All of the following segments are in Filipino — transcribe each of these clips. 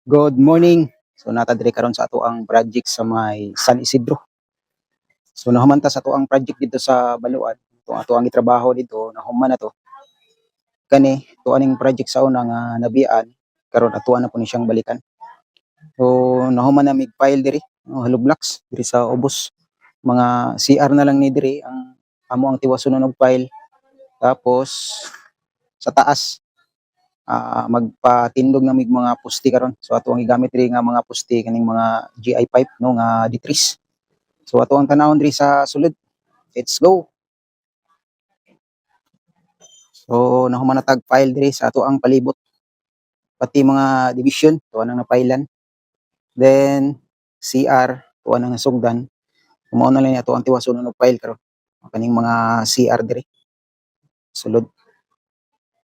Good morning. So natadiri karon sa ato ang project sa may San Isidro. So nahuman ta sa ato ang project dito sa Baluan. Ito ato ang gitrabaho dito, nahuman na to. Kani to aning project sa una nga nabian karon atuan na po ni siyang balikan. So nahuman na mig file diri, hollow blocks diri sa ubos. Mga CR na lang ni diri ang amo ang tiwason og file. Tapos sa taas magpatindog na mig mga pusti karon. So ato ang gigamit diri nga mga pusti kaning mga GI pipe no nga ditris. So ato ang tanawon diri sa sulod. Let's go. So nahuman na tag file diri sa ato ang palibot. Pati mga division to anang napailan. Then CR to anang nasugdan. Mao na lang ato ang tiwason og file karon. Kaning mga CR diri. Sulod.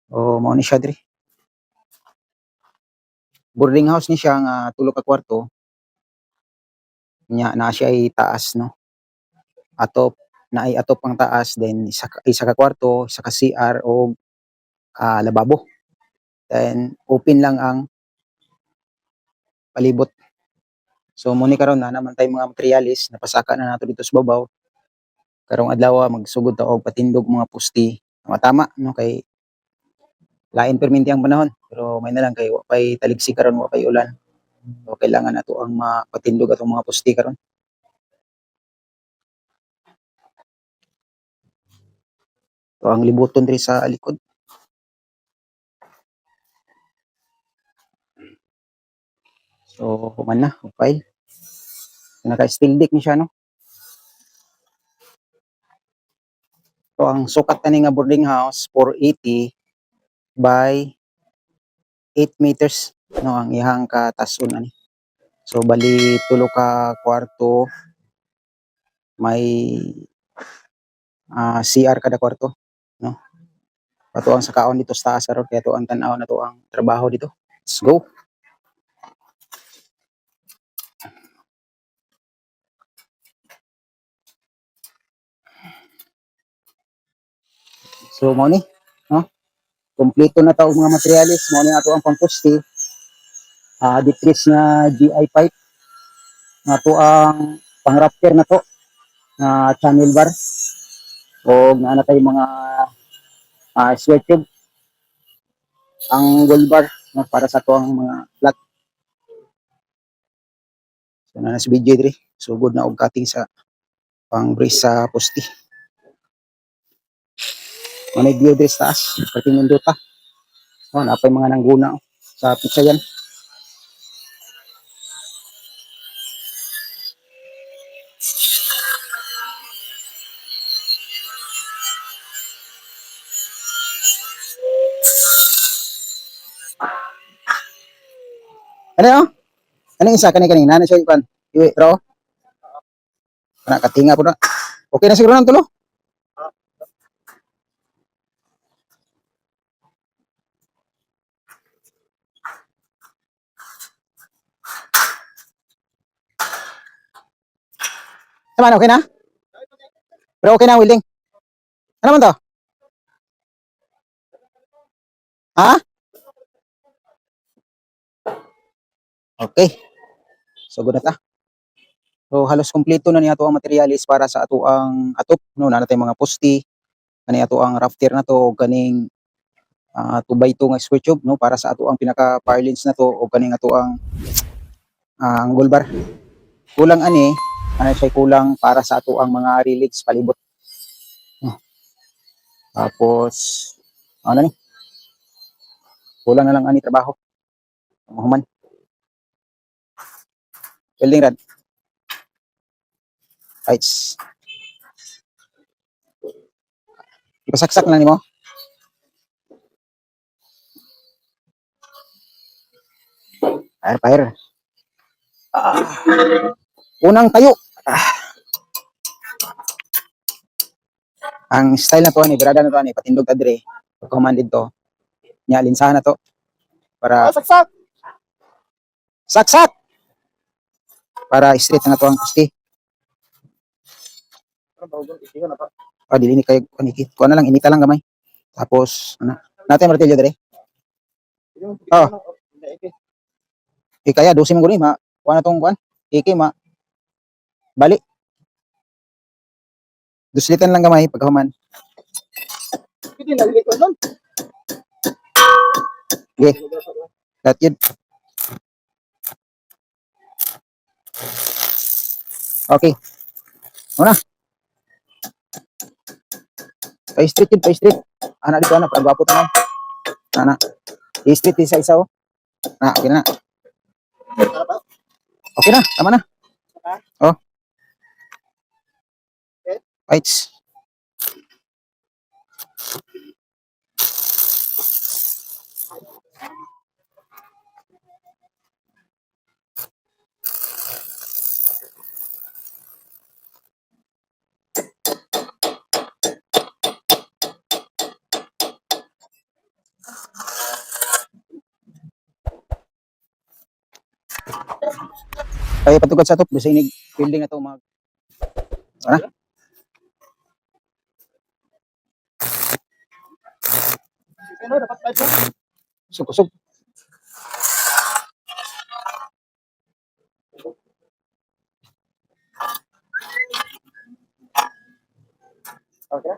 O mao ni siya diri. Boarding house ni siya nga tulo ka kwarto. Nya na siya ay taas no. Atop na ay atop ang taas, then isa ka kwarto, isa ka CR o lababo. Then open lang ang palibot. So muni karon na naman tay mga materialis napasaka na nato dito sa babaw. Karong adlaw magsugod ta og patindog mga pusti. Tama no kay lain perminti ang panahon, pero may na lang kay wa pay taliksi karon, wa pay ulan. So kailangan nato ang mapatindog atong mga pusti karon. So ang libuton diri sa likod. So human na file. Naka-steel deck ni siya no. So ang sukat ani nga boarding house 480 by 8 meters no ang ihang katason ani. So bali tulo ka kwarto, may CR kada kwarto no. Ato ang sakaon dito sa taas karon kaya to ang tan-aw na to ang trabaho dito. Let's go. So mao ni no. Kompleto na ta og mga materyales, mao ni ato ang pangposte. Ditris nga GI pipe nga to ang pang-rafter na to na channel bar o nga na tay mga square tube ang gold bar no, para sa to ang mga flat. So na si BJ diri sugod na og cutting sa pang brace sa poste. Manay view diri sa taas pati nindota. Oh, napay mga nangguna sa pizza yan. Ano yun? Anong isa? Kanina na siya ipan. Iwi, bro. Kana katinga po na. Okay na siguro ng tulo? Naman, okay na? Pero okay na, welding. Ano man to? Ha? Okay. So, good na ta. So, halos kompleto na niya ato ang materialis para sa ato ang atop. No, na natin mga posti. Kani ato ang rafter na to, kaning 2x2 nga square tube, no, para sa ato ang pinaka parlins na to, o kaning ato ang angle bar. Kulang ani, ano siya kulang para sa ato ang mga relays palibot. Tapos, ano ni? Kulang na lang ani trabaho. Human. Welding rod. Heights. Ipasaksak lang nimo. Fire. Unang tayo. Ang style na to ni brada na to ni patindog ta dire. Commanded to. Nya linsahan na to para saksak. Saksak. Para straight na to ang poste. Dili ni kay kaniki. Kuha na lang inita lang gamay. Tapos ano? Natin martilyo dire. Oh. Kaya dosi mo guni ma kuan na tong kuan. Iki ma bali. Duslitan lang gamay pagkahuman. Hindi nalilito nun. Okay. That yun. Okay. Una. Pa-street yun, pa-street. Anak dito, anak. Pagwapo to na. Anak. I-street isa-isa, oh. Okay na. Okay na, tama na. Oh. Fights. Ay patugad sa top bisa inig building na to mag ana Ano, dapat 5 lang. kusog. Okay.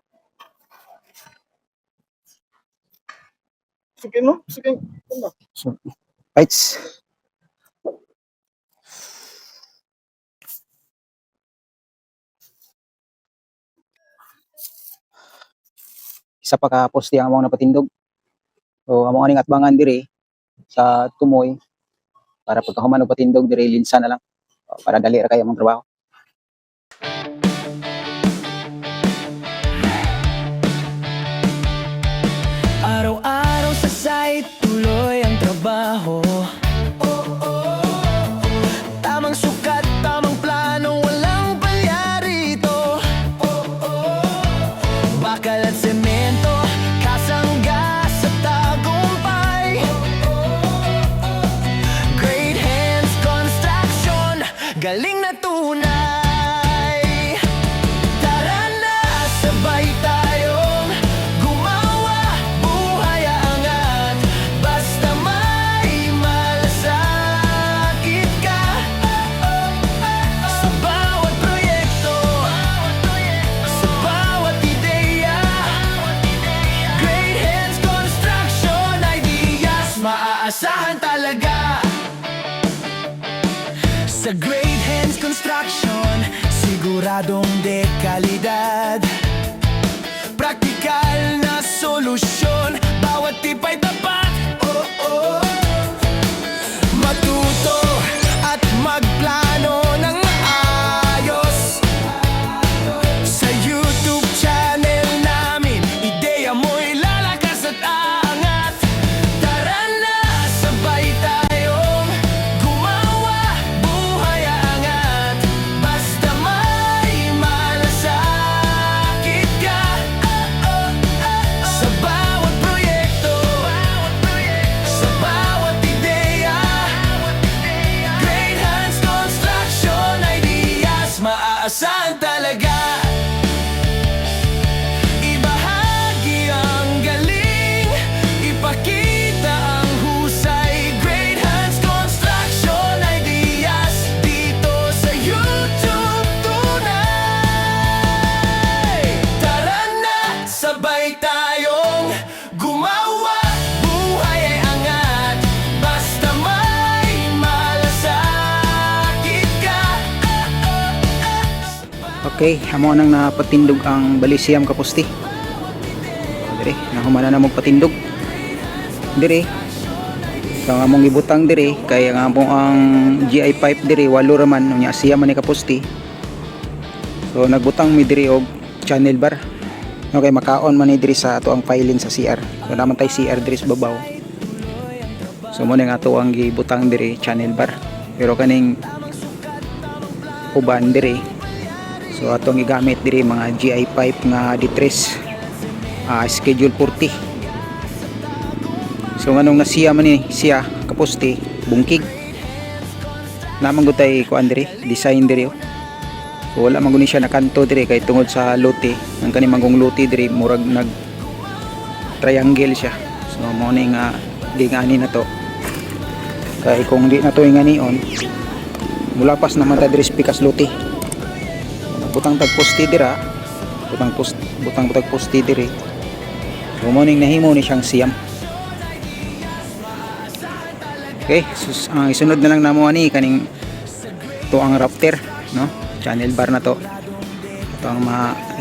Sige mo, sige. Ano? So, fights. Isa pa ka poste ang among napatindog. So among aning atbangan diri sa tumoy para pagkahuman og patindog diri linsa na lang. Para dali ra kay among trabaho. Araw-araw sa site, tuloy ang trabaho. Tamang sukat, tamang plano, walang palya rito. Bakal at semento, kasangga sa tagumpay. Great Hands Construction, galing na tunay. Tara na, sabay tayong gumawa, buhay aangat. Basta may malasakit ka. Sa bawat proyekto, sa bawat ideya, Great Hands Construction ideas, maaasahan talaga. Sa Great Hands Construction, siguradong dekalidad. Praktikal na solusyon, bawat tip ay tapat. Matuto at magplano ng ayos. Sa YouTube channel namin, ideya mo'y lalakas at aangat. Tara na, sabay tayong gumawa, buhay aangat. Basta may malasakit ka. Sa bawat proyekto, sa bawat ideya, Great Hands Construction ideas, maaasahan talaga. Ibahagi ang galing, ipakita ang husay. Great Hands Construction ideas, dito sa YouTube tunay. Tara na, sabay tayong gumawa, buhay ay angat. Basta may malasakit ka. Okay, amo nang napatindog ang Balisiam kaposte. Dire, nahumana na mo patindog. Dire. So ang among ibutang dire kay ang among ang GI pipe dire walo ra man nya siya man ni kaposte. So nagbutang mi dire og channel bar. Okay, makaon man ni dire sa ato ang filing sa CR. So naman tay CR dire sa babaw. So mo ning ato ang gibutang dire channel bar. Pero kaning uban dire, so atong igamit diri mga GI pipe nga D3 schedule 40. So nganong nasiya man ni siya kaposte bungkig naman gutay kuan diri design diri. So wala man guni siya nakanto diri kay tungod sa lote ang kani manggong lote diri murag nag triangle siya. So mo ni nga gingani na to. Kay kung di na to inganion, mulapas naman ta diri sa pikas luti. Butang tag poste dira, butang tag poste diri. So mo ning nahimo ni siyang siyam. Okay, ang isunod na lang namo ani kaning to ang Raptor, no? Channel bar na to. Ito ang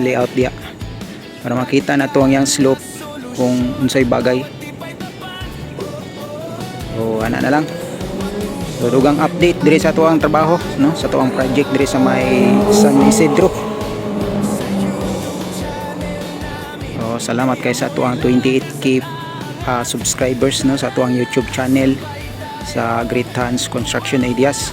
layout dia para makita na to ang yang slope kung unsay bagay. So ana na lang. So dugang update diri sa to ang trabaho, no? Sa to ang project diri sa may San Isidro. So salamat kay sa to ang 28k subscribers, no, sa to ang YouTube channel sa Great Hands Construction Ideas.